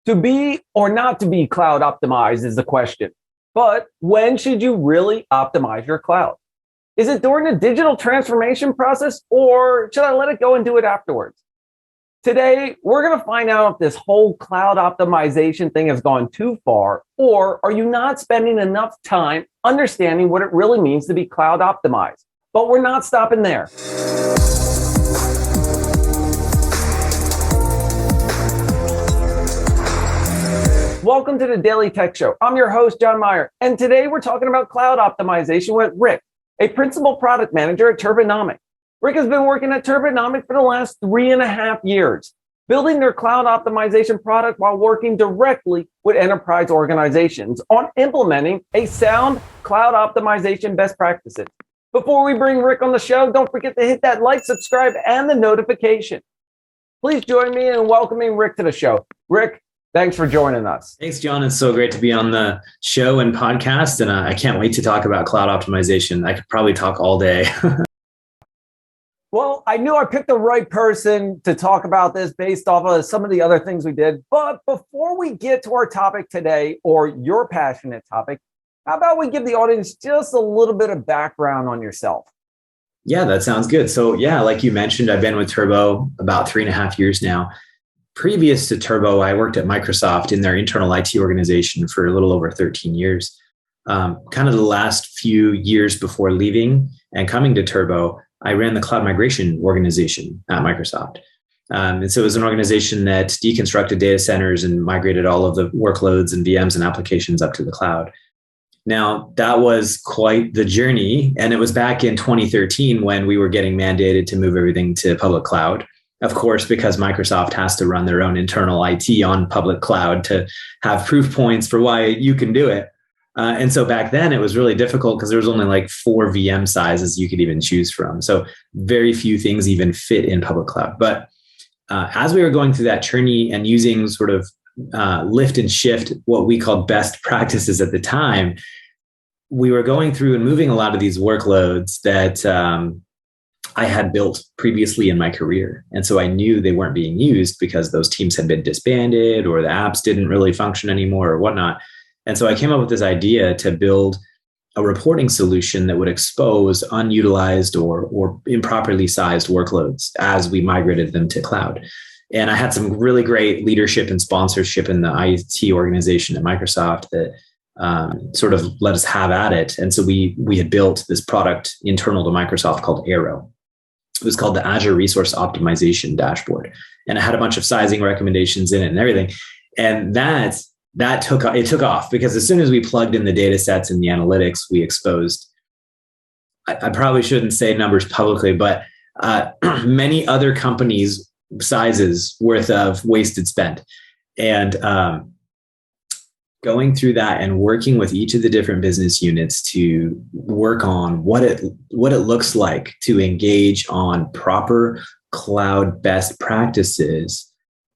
To be or not to be cloud optimized is the question. But when should you really optimize your cloud? Is it during the digital transformation process, or should I let it go and do it afterwards? Today, we're going to find out if this whole cloud optimization thing has gone too far, or are you not spending enough time understanding what it really means to be cloud optimized? But we're not stopping there. Welcome to the Daily Tech Show. I'm your host, John Myer, and today we're talking about cloud optimization with Rick, a principal product manager at Turbonomic. Rick has been working at Turbonomic for the last 3.5 years, building their cloud optimization product while working directly with enterprise organizations on implementing a sound cloud optimization best practices. Before we bring Rick on the show, don't forget to hit that like, subscribe, and the notification. Please join me in welcoming Rick to the show. Rick, thanks for joining us. Thanks, John. It's so great to be on the show and podcast, and I can't wait to talk about cloud optimization. I could probably talk all day. Well, I knew I picked the right person to talk about this based off of some of the other things we did. But before we get to our topic today, or your passionate topic, how about we give the audience just a little bit of background on yourself? Yeah, that sounds good. So yeah, like you mentioned, I've been with Turbo about 3.5 years now. Previous to Turbo, I worked at Microsoft in their internal IT organization for a little over 13 years. Kind of the last few years before leaving and coming to Turbo, I ran the cloud migration organization at Microsoft. And so it was an organization that deconstructed data centers and migrated all of the workloads and VMs and applications up to the cloud. Now, that was quite the journey. And it was back in 2013 when we were getting mandated to move everything to public cloud. Of course, because Microsoft has to run their own internal IT on public cloud to have proof points for why you can do it. And so back then it was really difficult because there was only like 4 VM sizes you could even choose from. So very few things even fit in public cloud. But as we were going through that journey and using sort of lift and shift, what we called best practices at the time, we were going through and moving a lot of these workloads that I had built previously in my career. And so I knew they weren't being used because those teams had been disbanded or the apps didn't really function anymore or whatnot. And so I came up with this idea to build a reporting solution that would expose unutilized or improperly sized workloads as we migrated them to cloud. And I had some really great leadership and sponsorship in the IT organization at Microsoft that sort of let us have at it. And so we had built this product internal to Microsoft called Arrow. It was called the Azure Resource Optimization Dashboard. And it had a bunch of sizing recommendations in it and everything. And that took off because as soon as we plugged in the data sets and the analytics, we exposed, I probably shouldn't say numbers publicly, but many other companies' sizes worth of wasted spend. And going through that and working with each of the different business units to work on what it looks like to engage on proper cloud best practices,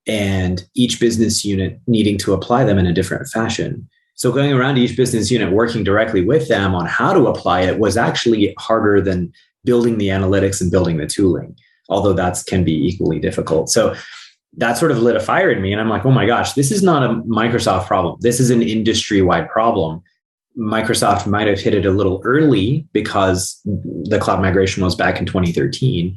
and each business unit needing to apply them in a different fashion. So going around each business unit, working directly with them on how to apply it was actually harder than building the analytics and building the tooling, although that can be equally difficult. So that sort of lit a fire in me. And I'm like, oh my gosh, this is not a Microsoft problem. This is an industry-wide problem. Microsoft might have hit it a little early because the cloud migration was back in 2013.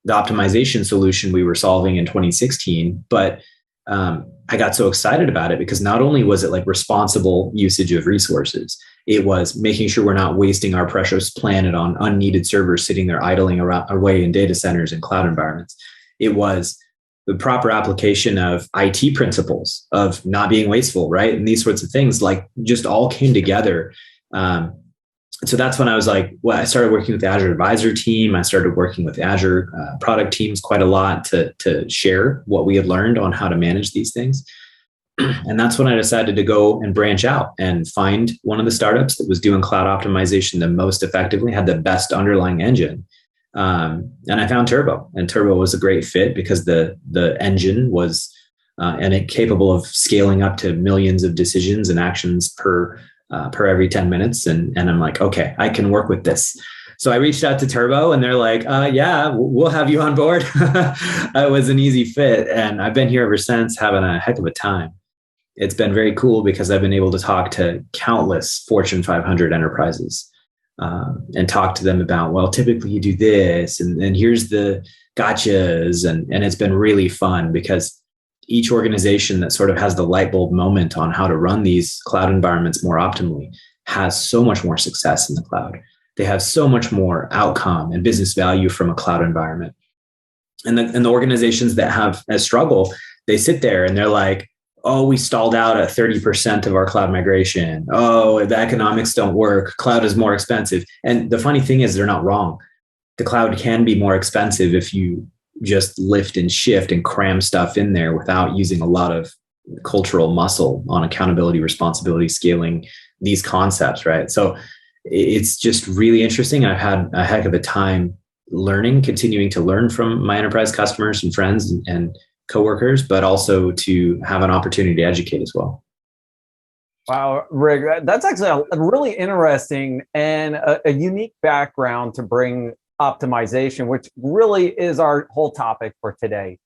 The optimization solution we were solving in 2016, but I got so excited about it because not only was it like responsible usage of resources, it was making sure we're not wasting our precious planet on unneeded servers sitting there idling away in data centers and cloud environments. It was the proper application of IT principles of not being wasteful, right? And these sorts of things like just all came together. So that's when I was like, well, I started working with the Azure Advisor team. I started working with Azure product teams quite a lot to share what we had learned on how to manage these things. And that's when I decided to go and branch out and find one of the startups that was doing cloud optimization the most effectively, had the best underlying engine. And I found Turbo, and Turbo was a great fit because the engine was and it capable of scaling up to millions of decisions and actions per every 10 minutes. And I'm like, okay, I can work with this. So I reached out to Turbo and they're like, yeah, we'll have you on board. It was an easy fit. And I've been here ever since, having a heck of a time. It's been very cool because I've been able to talk to countless Fortune 500 enterprises and talk to them about, well, typically you do this, and here's the gotchas. And it's been really fun because each organization that sort of has the light bulb moment on how to run these cloud environments more optimally has so much more success in the cloud. They have so much more outcome and business value from a cloud environment. And the organizations that have a struggle, they sit there and they're like, oh, we stalled out at 30% of our cloud migration. Oh, the economics don't work. Cloud is more expensive. And the funny thing is, they're not wrong. The cloud can be more expensive if you just lift and shift and cram stuff in there without using a lot of cultural muscle on accountability, responsibility, scaling, these concepts, right? So it's just really interesting. I've had a heck of a time continuing to learn from my enterprise customers and friends and coworkers, but also to have an opportunity to educate as well. Wow, Rick, that's actually a really interesting and a unique background to bring optimization, which really is our whole topic for today.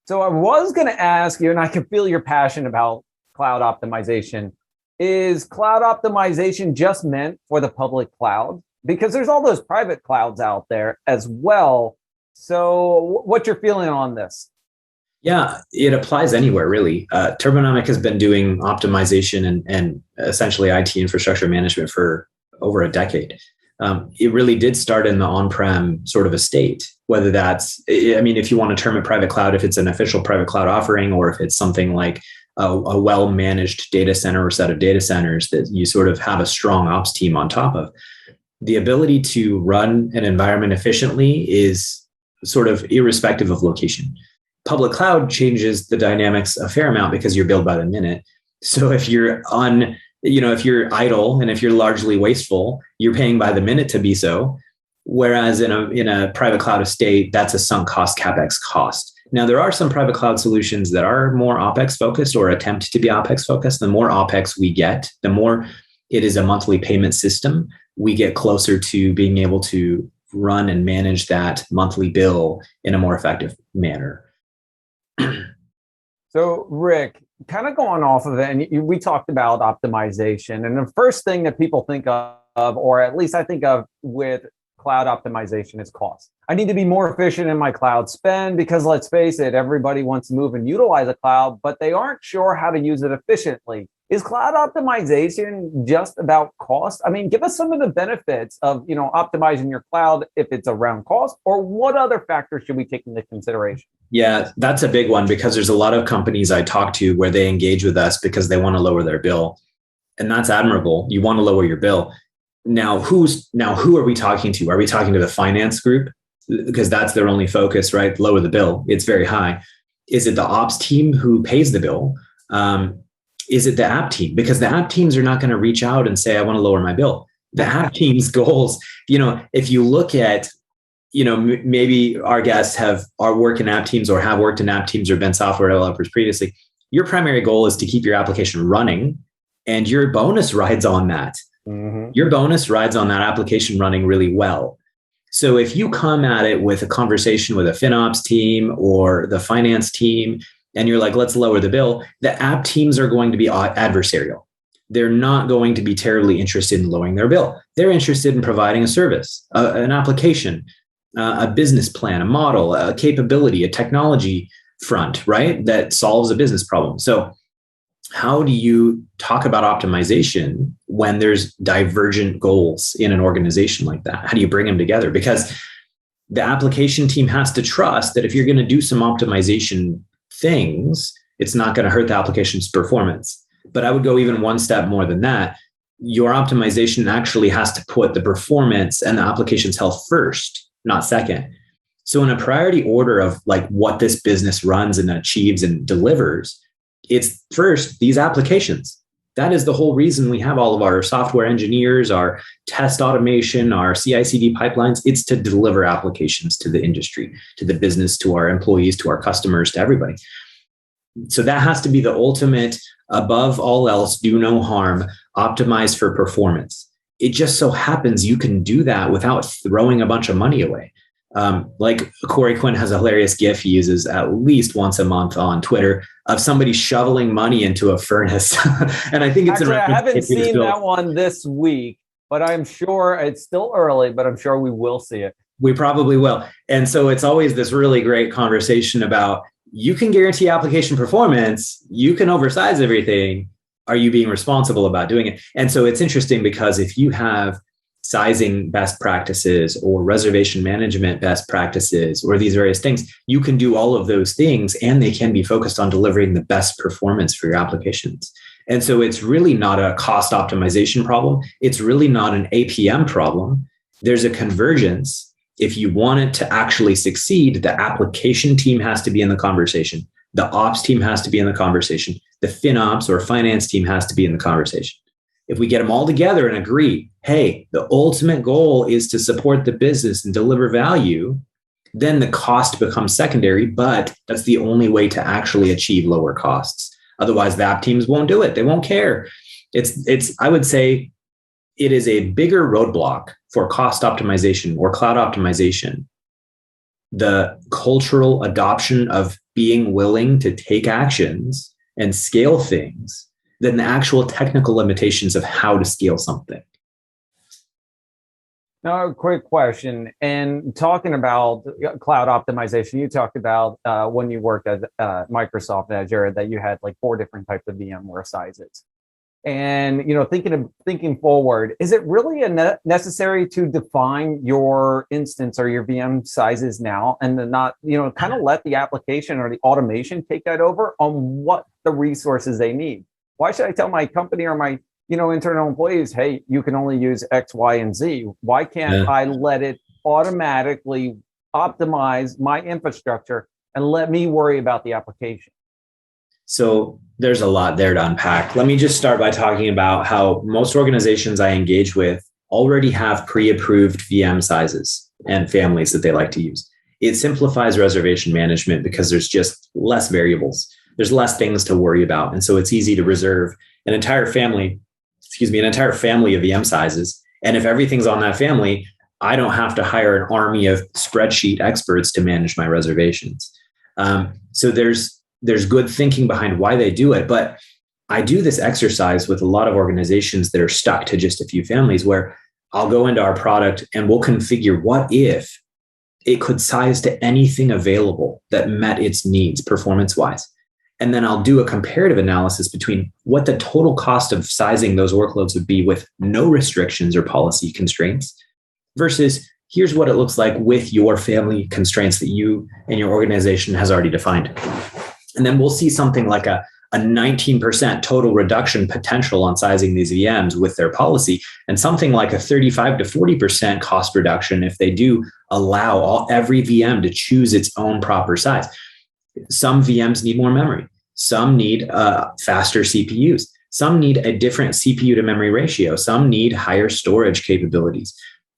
So I was going to ask you, and I can feel your passion about cloud optimization. Is cloud optimization just meant for the public cloud? Because there's all those private clouds out there as well. So what's your feeling on this? Yeah, it applies anywhere, really. Turbonomic has been doing optimization and essentially IT infrastructure management for over a decade. It really did start in the on-prem sort of estate, whether that's, I mean, if you want to term it private cloud, if it's an official private cloud offering, or if it's something like a well-managed data center or set of data centers that you sort of have a strong ops team on top of. The ability to run an environment efficiently is sort of irrespective of location. Public cloud changes the dynamics a fair amount because you're billed by the minute. So if you're if you're idle and if you're largely wasteful, you're paying by the minute to be so. Whereas in a private cloud estate, that's a sunk cost, CapEx cost. Now, there are some private cloud solutions that are more OpEx focused or attempt to be OpEx focused. The more OpEx we get, the more it is a monthly payment system, we get closer to being able to run and manage that monthly bill in a more effective manner. So, Rick, kind of going off of it, and we talked about optimization, and the first thing that people think of, or at least I think of with cloud optimization, is cost. I need to be more efficient in my cloud spend because, let's face it, everybody wants to move and utilize a cloud, but they aren't sure how to use it efficiently. Is cloud optimization just about cost? I mean, give us some of the benefits of, optimizing your cloud if it's around cost, or what other factors should we take into consideration? Yeah, that's a big one because there's a lot of companies I talk to where they engage with us because they want to lower their bill. And that's admirable. You want to lower your bill. Now, who are we talking to? Are we talking to the finance group? Because that's their only focus, right? Lower the bill. It's very high. Is it the ops team who pays the bill? Is it the app team? Because the app teams are not going to reach out and say, I want to lower my bill. The app team's goals, if you look at, maybe our guests are work in app teams or have worked in app teams or been software developers previously. Your primary goal is to keep your application running, and your bonus rides on that. Mm-hmm. Your bonus rides on that application running really well. So if you come at it with a conversation with a FinOps team or the finance team, and you're like, let's lower the bill, the app teams are going to be adversarial. They're not going to be terribly interested in lowering their bill. They're interested in providing a service, an application, a business plan, a model, a capability, a technology front, right? That solves a business problem. So how do you talk about optimization when there's divergent goals in an organization like that? How do you bring them together? Because the application team has to trust that if you're going to do some optimization things, it's not going to hurt the application's performance. But I would go even one step more than that. Your optimization actually has to put the performance and the application's health first, not second. So in a priority order of like what this business runs and achieves and delivers, it's first these applications. That is the whole reason we have all of our software engineers, our test automation, our CI/CD pipelines. It's to deliver applications to the industry, to the business, to our employees, to our customers, to everybody. So that has to be the ultimate, above all else, do no harm, optimize for performance. It just so happens you can do that without throwing a bunch of money away. Like Corey Quinn has a hilarious GIF he uses at least once a month on Twitter of somebody shoveling money into a furnace. And I think it's actually, I haven't seen that one this week, but I'm sure it's still early, but I'm sure we will see it. We probably will. And so it's always this really great conversation about, you can guarantee application performance, you can oversize everything. Are you being responsible about doing it? And so it's interesting because if you have sizing best practices or reservation management best practices or these various things, you can do all of those things and they can be focused on delivering the best performance for your applications. And so it's really not a cost optimization problem. It's really not an APM problem. There's a convergence. If you want it to actually succeed, the application team has to be in the conversation. The ops team has to be in the conversation. The FinOps or finance team has to be in the conversation. If we get them all together and agree, hey, the ultimate goal is to support the business and deliver value, then the cost becomes secondary, but that's the only way to actually achieve lower costs. Otherwise, the app teams won't do it. They won't care. I would say it is a bigger roadblock for cost optimization or cloud optimization. The cultural adoption of being willing to take actions and scale things than the actual technical limitations of how to scale something. Now, a quick question. And talking about cloud optimization, you talked about when you worked at Microsoft Azure that you had like 4 different types of VMware sizes. And thinking forward, is it really necessary to define your instance or your VM sizes now, and then not kind of let the application or the automation take that over on what the resources they need? Why should I tell my company or my internal employees, hey, you can only use X, Y, and Z? Why can't I let it automatically optimize my infrastructure and let me worry about the application? So there's a lot there to unpack. Let me just start by talking about how most organizations I engage with already have pre-approved VM sizes and families that they like to use. It simplifies reservation management because there's just less variables. There's less things to worry about. And so it's easy to reserve an entire family of VM sizes. And if everything's on that family, I don't have to hire an army of spreadsheet experts to manage my reservations. So there's good thinking behind why they do it. But I do this exercise with a lot of organizations that are stuck to just a few families, where I'll go into our product and we'll configure what if it could size to anything available that met its needs performance-wise. And then I'll do a comparative analysis between what the total cost of sizing those workloads would be with no restrictions or policy constraints versus here's what it looks like with your family constraints that you and your organization has already defined. And then we'll see something like a 19% total reduction potential on sizing these VMs with their policy, and something like a 35 to 40% cost reduction if they do allow every VM to choose its own proper size. Some VMs need more memory. Some need faster CPUs. Some need a different CPU to memory ratio. Some need higher storage capabilities.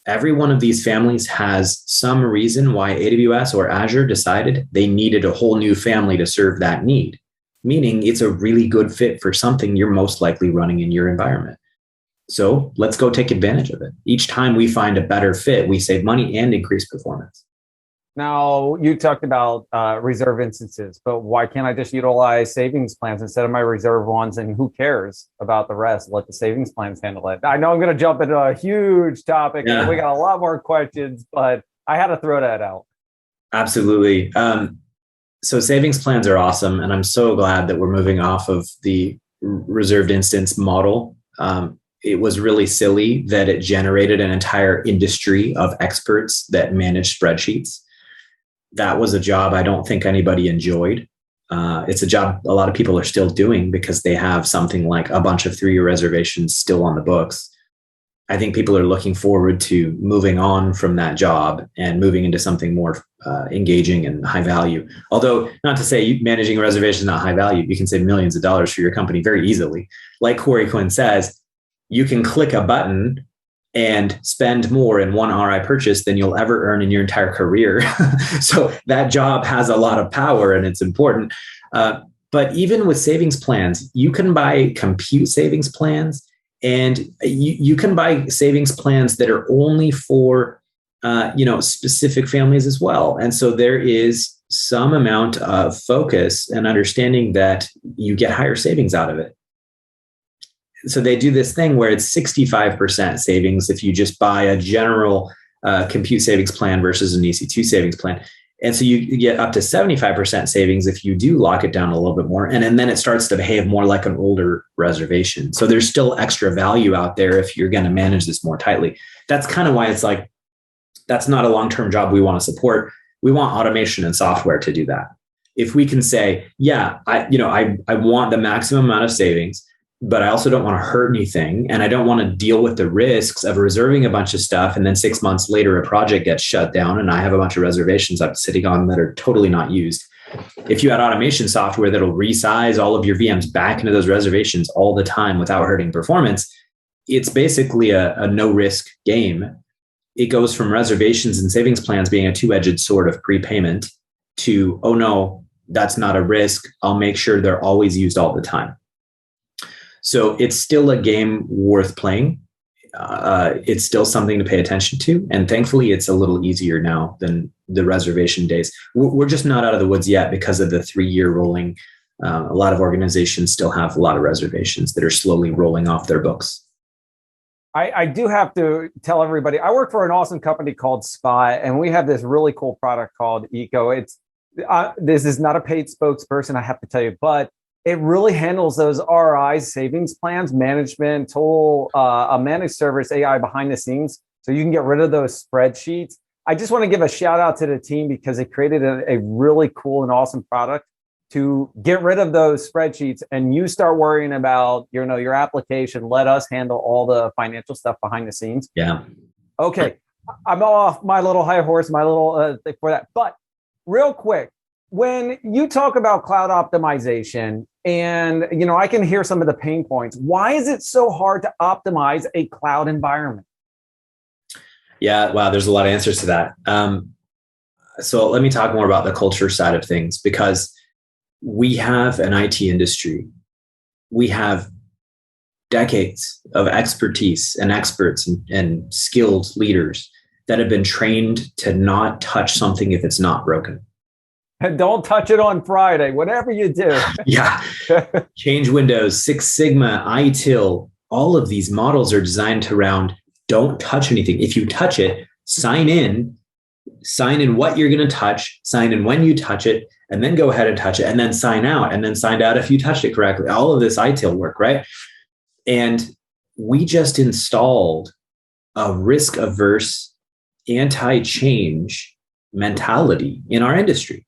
Every one of these families has some reason why AWS or Azure decided they needed a whole new family to serve that need, meaning it's a really good fit for something you're most likely running in your environment. So let's go take advantage of it. Each time we find a better fit, we save money and increase performance. Now, you talked about reserve instances, but why can't I just utilize savings plans instead of my reserve ones? And who cares about the rest? Let the savings plans handle it. I know I'm going to jump into a huge topic and we got a lot more questions, but I had to throw that out. Absolutely. So savings plans are awesome. And I'm so glad that we're moving off of the reserved instance model. It was really silly that it generated an entire industry of experts that manage spreadsheets. That was a job I don't think anybody enjoyed. It's a job a lot of people are still doing because they have something like a bunch of 3-year reservations still on the books. I think people are looking forward to moving on from that job and moving into something more engaging and high value. Although, not to say managing a reservation is not high value. You can save millions of dollars for your company very easily. Like Corey Quinn says, you can click a button and spend more in one RI purchase than you'll ever earn in your entire career. So that job has a lot of power and it's important. But even with savings plans, you can buy compute savings plans, and you can buy savings plans that are only for specific families as well. And so there is some amount of focus and understanding that you get higher savings out of it. So they do this thing where it's 65% savings if you just buy a general compute savings plan versus an EC2 savings plan. And so you get up to 75% savings if you do lock it down a little bit more. And then it starts to behave more like an older reservation. So there's still extra value out there if you're going to manage this more tightly. That's kind of why it's like, that's not a long-term job we want to support. We want automation and software to do that. If we can say, yeah, I want the maximum amount of savings, but I also don't want to hurt anything. And I don't want to deal with the risks of reserving a bunch of stuff. And then 6 months later, a project gets shut down and I have a bunch of reservations I'm sitting on that are totally not used. If you had automation software that'll resize all of your VMs back into those reservations all the time without hurting performance, it's basically a no risk game. It goes from reservations and savings plans being a two-edged sword of prepayment to, oh no, that's not a risk. I'll make sure they're always used all the time. So it's still a game worth playing. It's still something to pay attention to. And thankfully, it's a little easier now than the reservation days. We're just not out of the woods yet because of the 3-year rolling. A lot of organizations still have a lot of reservations that are slowly rolling off their books. I do have to tell everybody, I work for an awesome company called Spot, and we have this really cool product called Eco. This is not a paid spokesperson, I have to tell you, but it really handles those RIs, savings plans, management, total a managed service AI behind the scenes. So you can get rid of those spreadsheets. I just want to give a shout out to the team because they created a really cool and awesome product to get rid of those spreadsheets, and you start worrying about, your application. Let us handle all the financial stuff behind the scenes. Yeah. Okay. I'm off my little high horse, my little thing for that. But real quick, when you talk about cloud optimization, and, I can hear some of the pain points. Why is it so hard to optimize a cloud environment? Yeah. Wow. There's a lot of answers to that. So let me talk more about the culture side of things, because we have an IT industry. We have decades of expertise and experts and skilled leaders that have been trained to not touch something if it's not broken. And don't touch it on Friday, whatever you do. Yeah. Change Windows, Six Sigma, ITIL, all of these models are designed around don't touch anything. If you touch it, sign in what you're going to touch, sign in when you touch it, and then go ahead and touch it, and then sign out if you touched it correctly. All of this ITIL work, right? And we just installed a risk-averse, anti-change mentality in our industry.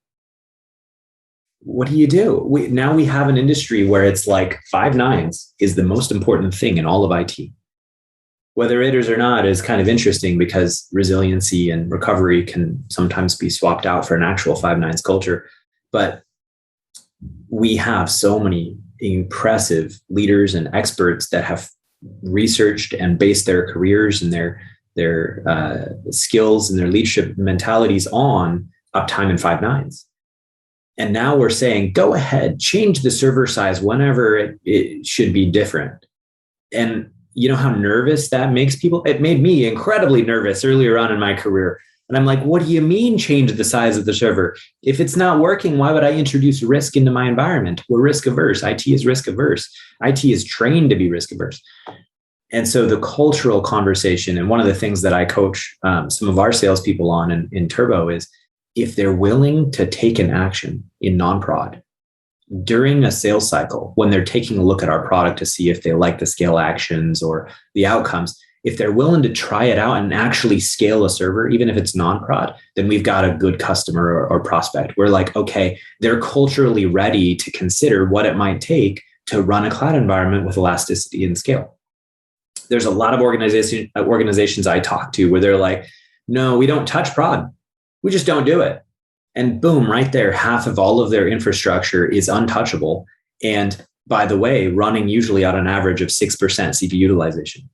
What do? Now we have an industry where it's like 5 nines is the most important thing in all of IT. Whether it is or not is kind of interesting because resiliency and recovery can sometimes be swapped out for an actual 5 nines culture. But we have so many impressive leaders and experts that have researched and based their careers and their skills and their leadership mentalities on uptime in 5 nines. And now we're saying, go ahead, change the server size whenever it should be different. And you know how nervous that makes people? It made me incredibly nervous earlier on in my career. And I'm like, what do you mean change the size of the server? If it's not working, why would I introduce risk into my environment? We're risk averse. IT is risk averse. IT is trained to be risk averse. And so the cultural conversation, and one of the things that I coach some of our salespeople on in Turbo is, if they're willing to take an action in non-prod during a sales cycle, when they're taking a look at our product to see if they like the scale actions or the outcomes, if they're willing to try it out and actually scale a server, even if it's non-prod, then we've got a good customer or prospect. We're like, okay, they're culturally ready to consider what it might take to run a cloud environment with elasticity and scale. There's a lot of organizations I talk to where they're like, no, we don't touch prod. We just don't do it. And boom, right there, half of all of their infrastructure is untouchable. And by the way, running usually at an average of 6% CPU utilization.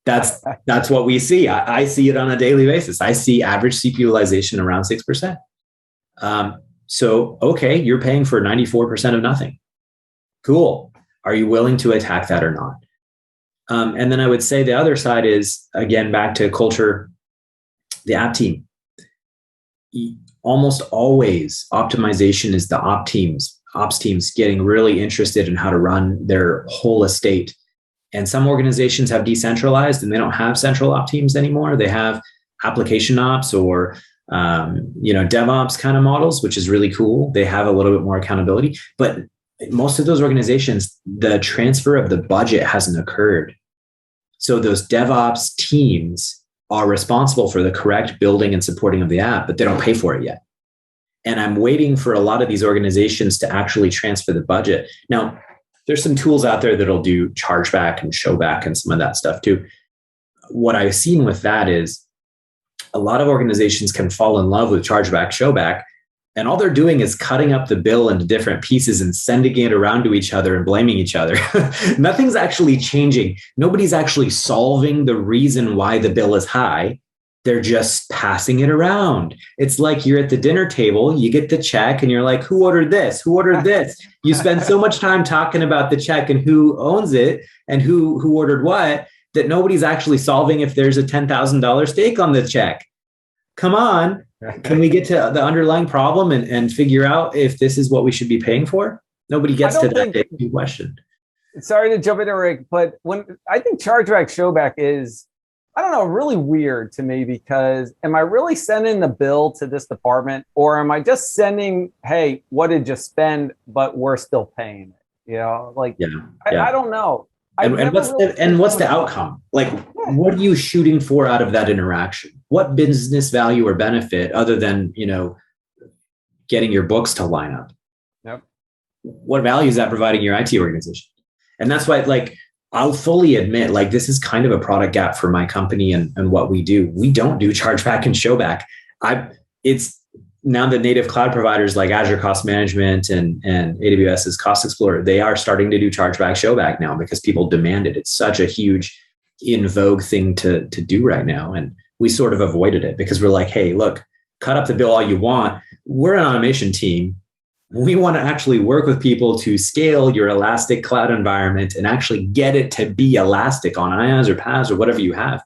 That's what we see. I see it on a daily basis. I see average CPU utilization around 6%. So, okay, you're paying for 94% of nothing. Cool. Are you willing to attack that or not? And then I would say the other side is, again, back to culture. The app team. Almost always optimization is the ops teams getting really interested in how to run their whole estate. And some organizations have decentralized and they don't have central op teams anymore. They have application ops or DevOps kind of models, which is really cool. They have a little bit more accountability, but most of those organizations, the transfer of the budget hasn't occurred. So those DevOps teams are responsible for the correct building and supporting of the app, but they don't pay for it yet. And I'm waiting for a lot of these organizations to actually transfer the budget. Now, there's some tools out there that'll do chargeback and showback and some of that stuff too. What I've seen with that is a lot of organizations can fall in love with chargeback, showback, and all they're doing is cutting up the bill into different pieces and sending it around to each other and blaming each other. Nothing's actually changing. Nobody's actually solving the reason why the bill is high. They're just passing it around. It's like you're at the dinner table, you get the check and you're like, who ordered this? Who ordered this? You spend so much time talking about the check and who owns it and who ordered what, that nobody's actually solving if there's a $10,000 stake on the check. Come on. Can we get to the underlying problem and figure out if this is what we should be paying for? Nobody gets to that question. Sorry to jump in, Rick, but when I think chargeback showback is, I don't know, really weird to me, because am I really sending the bill to this department, or am I just sending, hey, what did you spend, but we're still paying it? I don't know. And what's the outcome? Like, what are you shooting for out of that interaction? What business value or benefit other than, getting your books to line up? Yep. What value is that providing your IT organization? And that's why, I'll fully admit, this is kind of a product gap for my company and what we do. We don't do chargeback and showback. It's now the native cloud providers like Azure Cost Management and AWS's Cost Explorer, they are starting to do chargeback showback now because people demand it. It's such a huge in vogue thing to do right now. And we sort of avoided it because we're like, hey, look, cut up the bill all you want. We're an automation team. We want to actually work with people to scale your elastic cloud environment and actually get it to be elastic on IaaS or PaaS or whatever you have.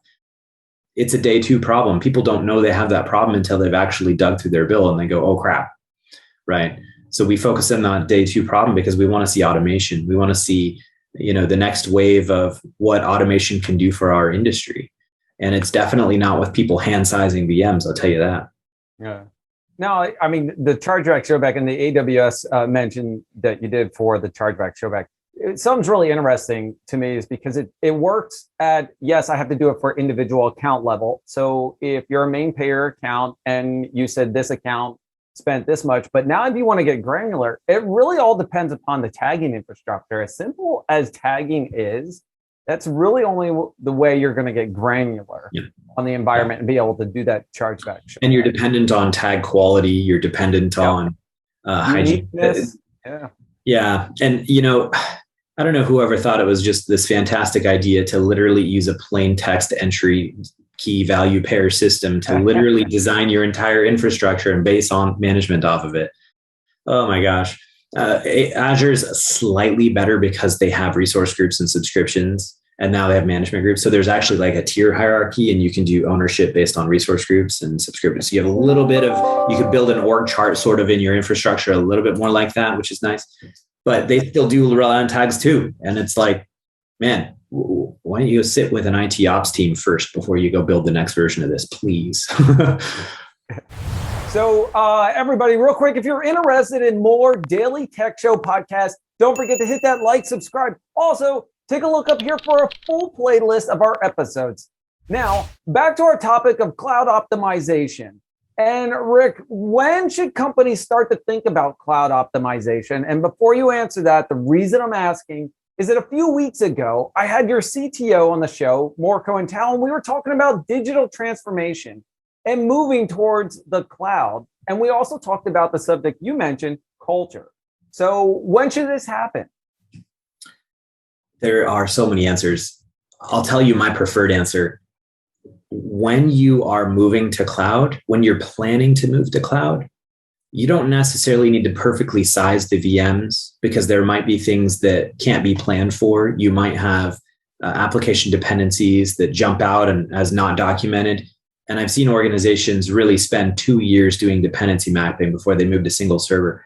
It's a day two problem. People don't know they have that problem until they've actually dug through their bill and they go, oh crap, right? So we focus in on day two problem because we want to see automation. We want to see, the next wave of what automation can do for our industry. And it's definitely not with people hand sizing VMs, I'll tell you that. Yeah. No, I mean, the chargeback showback and the AWS mention that you did for the chargeback showback, something's really interesting to me is because it works at, yes, I have to do it for individual account level. So if you're a main payer account and you said this account spent this much, but now if you want to get granular, it really all depends upon the tagging infrastructure. As simple as tagging is, that's really only the way you're going to get granular on the environment and be able to do that chargeback. And you're dependent on tag quality. You're dependent on hygiene. Yeah. And, I don't know whoever thought it was just this fantastic idea to literally use a plain text entry key value pair system to literally design your entire infrastructure and base on management off of it. Oh my gosh. Azure is slightly better because they have resource groups and subscriptions, and now they have management groups. So there's actually a tier hierarchy, and you can do ownership based on resource groups and subscriptions. So you have a little bit of, you could build an org chart sort of in your infrastructure, a little bit more like that, which is nice. But they still do rely on tags too. And it's like, man, why don't you go sit with an IT ops team first before you go build the next version of this, please? So everybody, real quick, if you're interested in more Daily Tech Show podcasts, don't forget to hit that like, subscribe. Also, take a look up here for a full playlist of our episodes. Now, back to our topic of cloud optimization. And Rick, when should companies start to think about cloud optimization? And before you answer that, the reason I'm asking is that a few weeks ago, I had your CTO on the show, Morco and Tal, and we were talking about digital transformation and moving towards the cloud. And we also talked about the subject you mentioned, culture. So when should this happen? There are so many answers. I'll tell you my preferred answer. When you are moving to cloud, when you're planning to move to cloud, you don't necessarily need to perfectly size the VMs because there might be things that can't be planned for. You might have application dependencies that jump out and as not documented. And I've seen organizations really spend 2 years doing dependency mapping before they move to single server.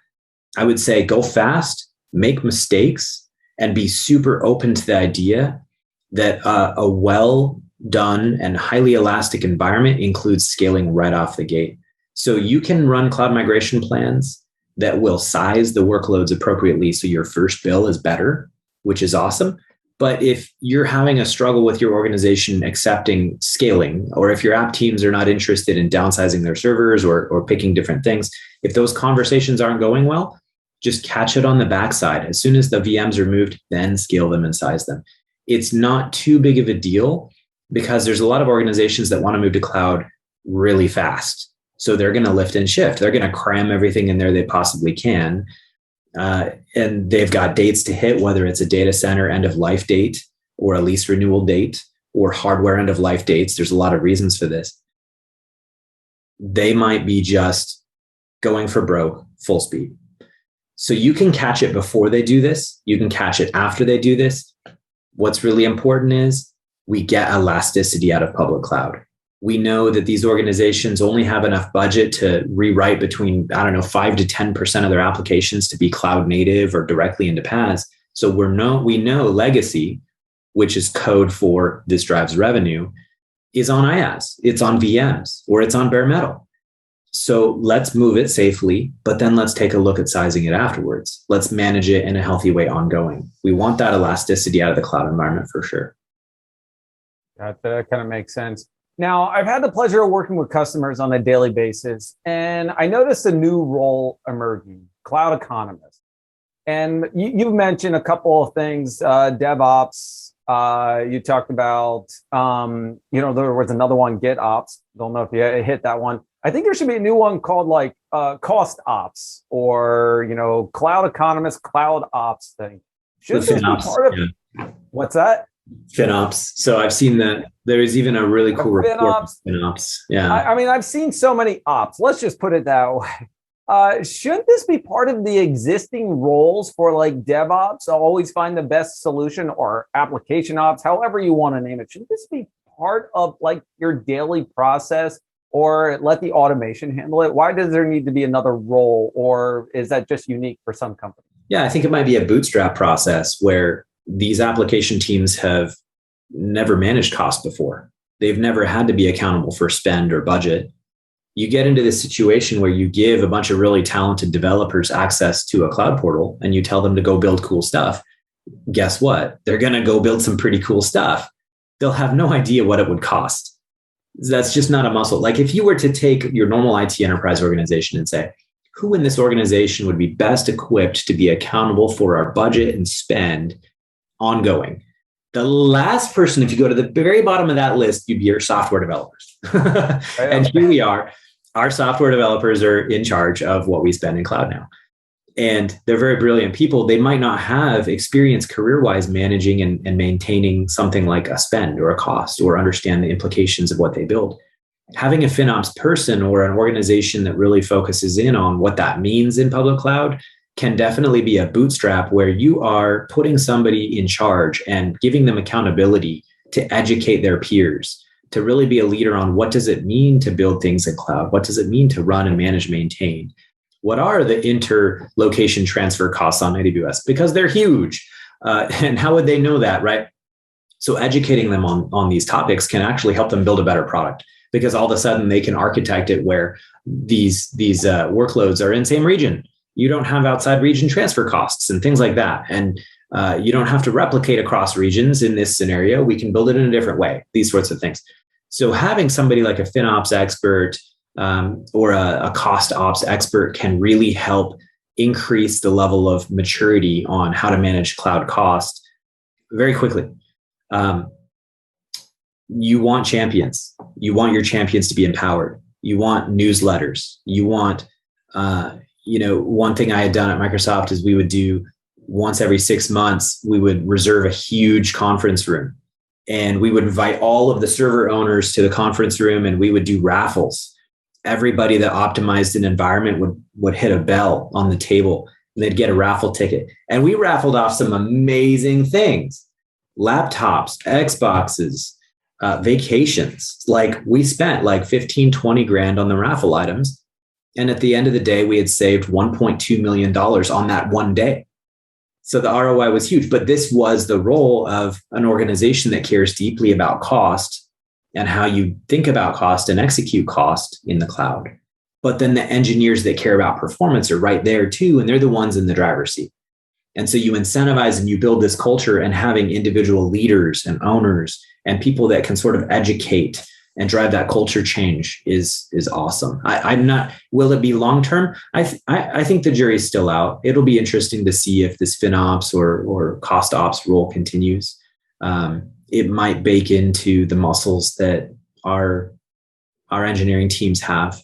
I would say go fast, make mistakes, and be super open to the idea that a well done and highly elastic environment includes scaling right off the gate. So you can run cloud migration plans that will size the workloads appropriately so your first bill is better, which is awesome. But if you're having a struggle with your organization accepting scaling, or if your app teams are not interested in downsizing their servers or picking different things, if those conversations aren't going well, just catch it on the backside. As soon as the VMs are moved, then scale them and size them. It's not too big of a deal because there's a lot of organizations that want to move to cloud really fast. So they're going to lift and shift. They're going to cram everything in there they possibly can. And they've got dates to hit, whether it's a data center end of life date or a lease renewal date or hardware end of life dates. There's a lot of reasons for this. They might be just going for broke full speed. So you can catch it before they do this. You can catch it after they do this. What's really important is we get elasticity out of public cloud. We know that these organizations only have enough budget to rewrite between, 5 to 10% of their applications to be cloud native or directly into PaaS. So we know legacy, which is code for this drives revenue, is on IaaS, it's on VMs, or it's on bare metal. So let's move it safely, but then let's take a look at sizing it afterwards. Let's manage it in a healthy way ongoing. We want that elasticity out of the cloud environment for sure. That kind of makes sense. Now, I've had the pleasure of working with customers on a daily basis, and I noticed a new role emerging, cloud economist. And you've mentioned a couple of things, DevOps. You talked about, there was another one, GitOps. Don't know if you hit that one. I think there should be a new one called cost ops or, cloud economist, cloud ops thing. Should this be part of What's that? FinOps. So I've seen that there is even a really cool report on FinOps. Yeah. I've seen so many ops. Let's just put it that way. Should this be part of the existing roles for DevOps? Always find the best solution, or application ops, however you want to name it. Should this be part of your daily process, or let the automation handle it? Why does there need to be another role, or is that just unique for some companies? Yeah, I think it might be a bootstrap process where these application teams have never managed cost before. They've never had to be accountable for spend or budget. You get into this situation where you give a bunch of really talented developers access to a cloud portal and you tell them to go build cool stuff. Guess what? They're going to go build some pretty cool stuff. They'll have no idea what it would cost. That's just not a muscle. If you were to take your normal IT enterprise organization and say, who in this organization would be best equipped to be accountable for our budget and spend ongoing? The last person, if you go to the very bottom of that list, you'd be your software developers. And here we are. Our software developers are in charge of what we spend in cloud now. And they're very brilliant people. They might not have experience career-wise managing and maintaining something like a spend or a cost, or understand the implications of what they build. Having a FinOps person or an organization that really focuses in on what that means in public cloud can definitely be a bootstrap, where you are putting somebody in charge and giving them accountability to educate their peers, to really be a leader on what does it mean to build things in cloud? What does it mean to run and manage, maintain? What are the inter-location transfer costs on AWS? Because they're huge. And how would they know that, right? So educating them on these topics can actually help them build a better product, because all of a sudden they can architect it where these workloads are in same region. You don't have outside region transfer costs and things like that. And you don't have to replicate across regions in this scenario. We can build it in a different way, these sorts of things. So having somebody like a FinOps expert or a cost ops expert can really help increase the level of maturity on how to manage cloud cost very quickly. You want champions. You want your champions to be empowered. You want newsletters. You want one thing I had done at Microsoft is we would do once every 6 months, we would reserve a huge conference room, and we would invite all of the server owners to the conference room, and we would do raffles. Everybody that optimized an environment would hit a bell on the table, and they'd get a raffle ticket. And we raffled off some amazing things: laptops, Xboxes, Vacations. Like we spent like 15, 20 grand on the raffle items. And at the end of the day, we had saved $1.2 million on that one day. So the ROI was huge, but this was the role of an organization that cares deeply about cost and how you think about cost and execute cost in the cloud. But then the engineers that care about performance are right there too, and they're the ones in the driver's seat. And so you incentivize and you build this culture, and having individual leaders and owners and people that can sort of educate and drive that culture change is awesome. I'm not, will it be long-term? I think the jury's still out. It'll be interesting to see if this FinOps or cost ops role continues. It might bake into the muscles that our engineering teams have.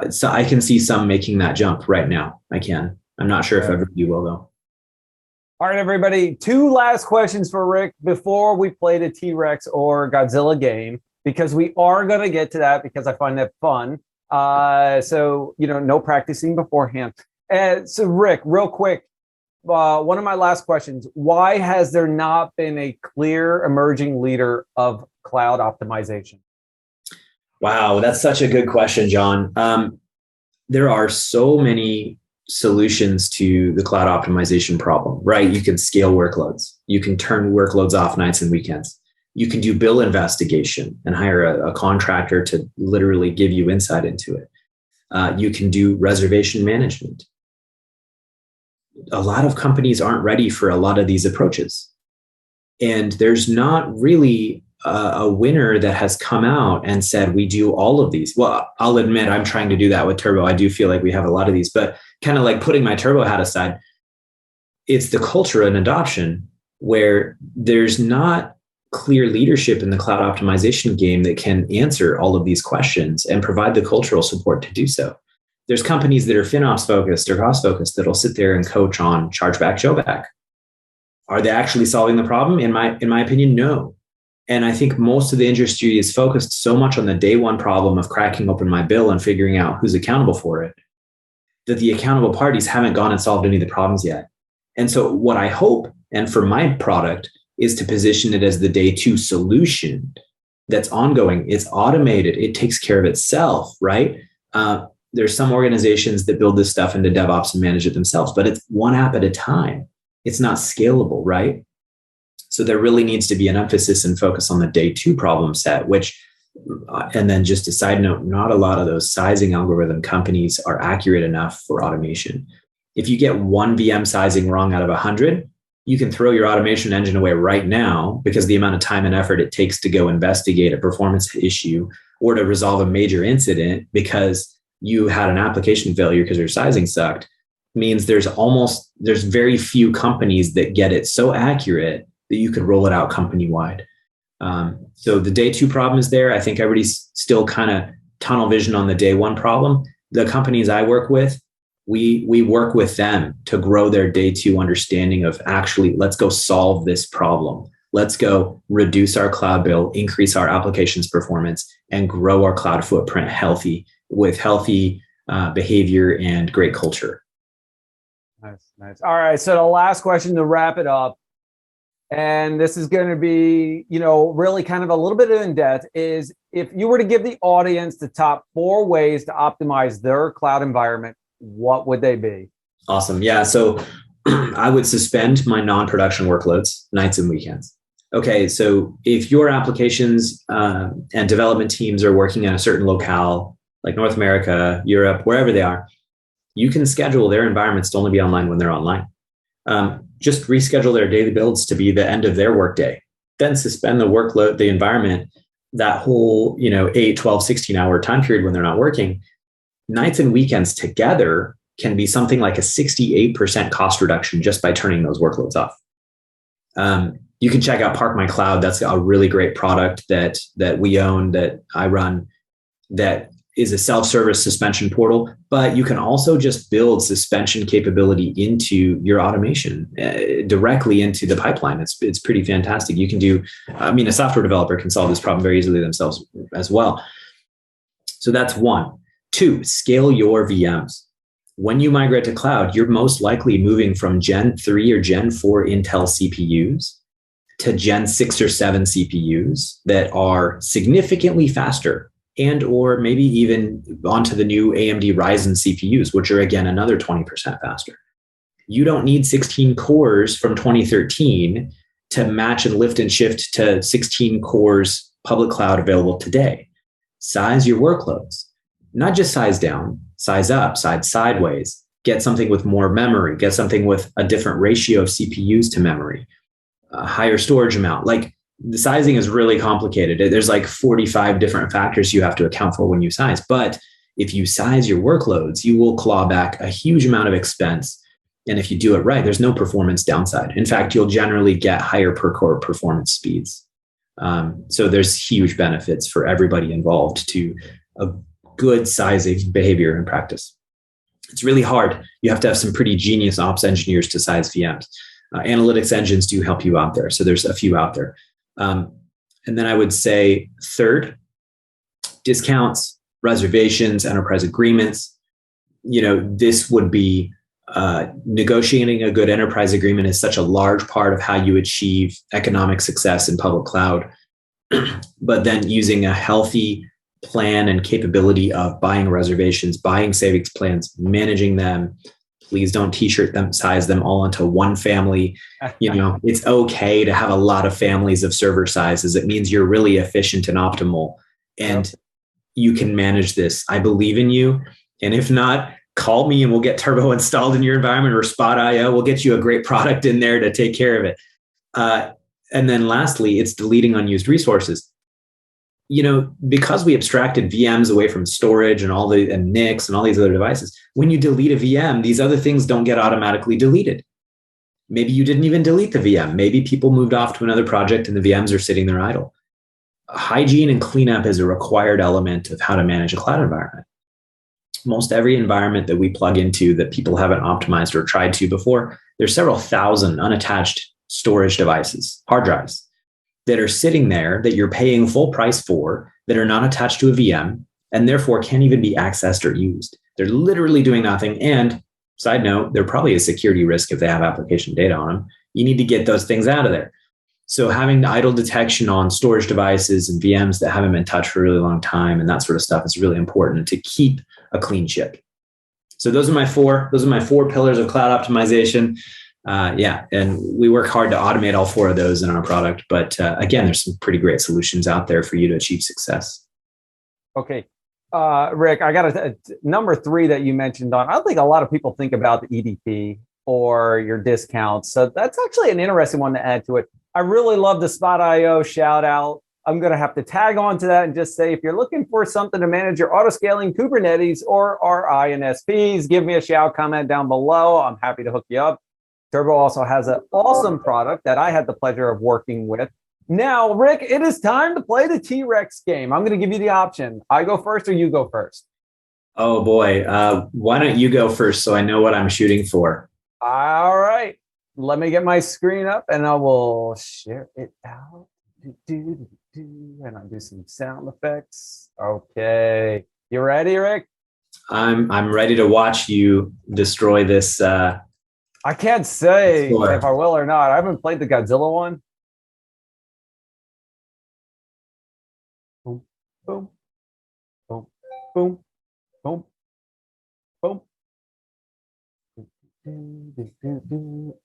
So I can see some making that jump right now. I can. I'm not sure if everybody will though. All right, everybody. 2 last questions for Rick before we play the T-Rex or Godzilla game, because we are going to get to that because I find that fun. So, no practicing beforehand. So Rick, real quick, one of my last questions, why has there not been a clear emerging leader of cloud optimization? Wow, that's such a good question, John. There are so many solutions to the cloud optimization problem, right? You can scale workloads. You can turn workloads off nights and weekends. You can do bill investigation and hire a contractor to literally give you insight into it. You can do reservation management. A lot of companies aren't ready for a lot of these approaches. And there's not really a winner that has come out and said, we do all of these. Well, I'll admit I'm trying to do that with Turbo. I do feel like we have a lot of these, but kind of like putting my Turbo hat aside, it's the culture and adoption where there's not clear leadership in the cloud optimization game that can answer all of these questions and provide the cultural support to do so. There's companies that are FinOps focused or cost focused that'll sit there and coach on Chargeback Showback. Are they actually solving the problem? In my opinion, no. And I think most of the industry is focused so much on the day one problem of cracking open my bill and figuring out who's accountable for it, that the accountable parties haven't gone and solved any of the problems yet. And so what I hope, and for my product, is to position it as the day two solution that's ongoing. It's automated. It takes care of itself, right? There's some organizations that build this stuff into DevOps and manage it themselves, but it's one app at a time. It's not scalable, right? So there really needs to be an emphasis and focus on the day two problem set, which, and then just a side note, not a lot of those sizing algorithm companies are accurate enough for automation. If you get one VM sizing wrong out of 100, you can throw your automation engine away right now because the amount of time and effort it takes to go investigate a performance issue or to resolve a major incident because you had an application failure because your sizing sucked means there's very few companies that get it so accurate that you could roll it out company-wide. So the day two problem is there. I think everybody's still kind of tunnel vision on the day one problem. The companies I work with, we work with them to grow their day two understanding of actually, let's go solve this problem. Let's go reduce our cloud bill, increase our applications performance, and grow our cloud footprint with healthy behavior and great culture. Nice. All right. So the last question to wrap it up, and this is going to be, really kind of a little bit in depth, is if you were to give the audience the top 4 ways to optimize their cloud environment, what would they be? Awesome. Yeah. So I would suspend my non-production workloads nights and weekends. Okay. So if your applications and development teams are working in a certain locale, like North America, Europe, wherever they are, you can schedule their environments to only be online when they're online. Just reschedule their daily builds to be the end of their workday. Then suspend the workload, the environment, that whole 8, 12, 16-hour time period when they're not working. Nights and weekends together can be something like a 68% cost reduction just by turning those workloads off. You can check out Park My Cloud. That's a really great product that we own, that I run, that is a self-service suspension portal, but you can also just build suspension capability into your automation directly into the pipeline. It's pretty fantastic. You can do, a software developer can solve this problem very easily themselves as well. So that's 1. 2, scale your VMs. When you migrate to cloud, you're most likely moving from Gen 3 or Gen 4 Intel CPUs to Gen 6 or 7 CPUs that are significantly faster, and or maybe even onto the new AMD Ryzen CPUs, which are again another 20% faster. You don't need 16 cores from 2013 to match and lift and shift to 16 cores public cloud available today. Size your workloads, not just size down, size up, size sideways. Get something with more memory, get something with a different ratio of CPUs to memory, a higher storage amount. Like, the sizing is really complicated. There's like 45 different factors you have to account for when you size. But if you size your workloads, you will claw back a huge amount of expense. And if you do it right, there's no performance downside. In fact, you'll generally get higher per core performance speeds. So there's huge benefits for everybody involved to a good sizing behavior and practice. It's really hard. You have to have some pretty genius ops engineers to size VMs. Analytics engines do help you out there. So there's a few out there. And then I would say third, discounts, reservations, enterprise agreements. This would be negotiating a good enterprise agreement is such a large part of how you achieve economic success in public cloud. But then using a healthy plan and capability of buying reservations, buying savings plans, managing them. Please don't t-shirt them, size them all into one family. It's okay to have a lot of families of server sizes. It means you're really efficient and optimal, and you can manage this. I believe in you. And if not, call me and we'll get Turbo installed in your environment, or Spot.io. We'll get you a great product in there to take care of it. And then lastly, it's deleting unused resources. Because we abstracted VMs away from storage and and NICs and all these other devices, when you delete a VM, these other things don't get automatically deleted. Maybe you didn't even delete the VM. Maybe people moved off to another project and the VMs are sitting there idle. Hygiene and cleanup is a required element of how to manage a cloud environment. Most every environment that we plug into that people haven't optimized or tried to before, there's several thousand unattached storage devices, hard drives, that are sitting there that you're paying full price for, that are not attached to a VM, and therefore can't even be accessed or used. They're literally doing nothing. And side note, they're probably a security risk if they have application data on them. You need to get those things out of there. So having idle detection on storage devices and VMs that haven't been touched for a really long time and that sort of stuff is really important to keep a clean ship. So those are my four pillars of cloud optimization. And we work hard to automate all four of those in our product. But again, there's some pretty great solutions out there for you to achieve success. Okay. Rick, I got a number 3 that you mentioned on. I don't think a lot of people think about the EDP or your discounts. So that's actually an interesting one to add to it. I really love the Spot.io shout out. I'm going to have to tag on to that and just say, if you're looking for something to manage your auto-scaling Kubernetes or RI and SPs, give me a shout, comment down below. I'm happy to hook you up. Turbo also has an awesome product that I had the pleasure of working with. Now, Rick, it is time to play the T-Rex game. I'm going to give you the option. I go first or you go first? Oh, boy. Why don't you go first so I know what I'm shooting for? All right. Let me get my screen up and I will share it out. And I'll do some sound effects. Okay. You ready, Rick? I'm ready to watch you destroy this. I can't say if I will or not. I haven't played the Godzilla one. Boom, boom, boom, boom, boom, boom.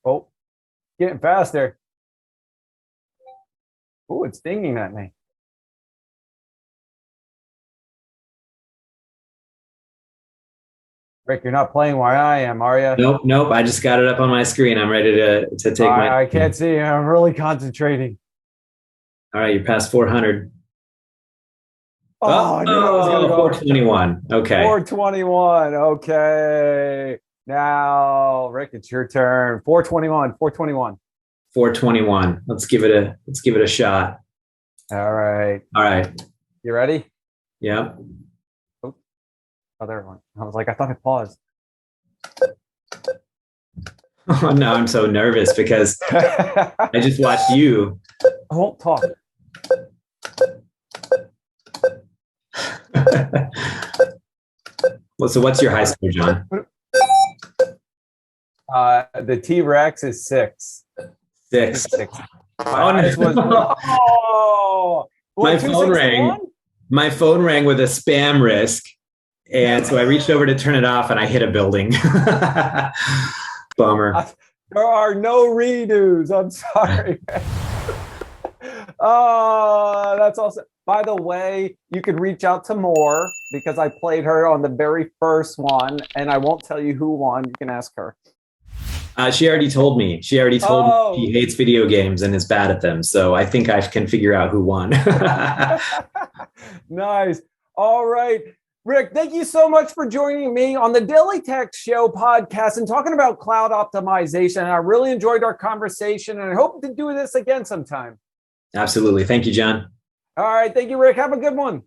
Oh, getting faster. Oh, it's dinging at me. Rick, you're not playing while I am, are you? Nope. I just got it up on my screen. I'm ready to take I can't see. I'm really concentrating. All right, you're past 400. I knew I was going to go 421. Okay. 421. Okay. Now, Rick, it's your turn. 421. 421. 421. Let's give it a shot. All right. You ready? Yep. Oh, there one. I was like, I thought it paused. Oh, no, I'm so nervous because I just watched you. I won't talk. Well, so what's your high score, John? The T-Rex is 6. 6. My eyes was, oh, My what, phone rang. 261? My phone rang with a spam risk. And so I reached over to turn it off and I hit a building. Bummer. There are no redos. I'm sorry. Oh, that's awesome. By the way, you could reach out to more because I played her on the very first one, and I won't tell you who won. You can ask her. She already told me. She already told me she hates video games and is bad at them. So I think I can figure out who won. Nice. All right. Rick, thank you so much for joining me on the Daily Tech Show podcast and talking about cloud optimization. I really enjoyed our conversation, and I hope to do this again sometime. Absolutely. Thank you, John. All right. Thank you, Rick. Have a good one.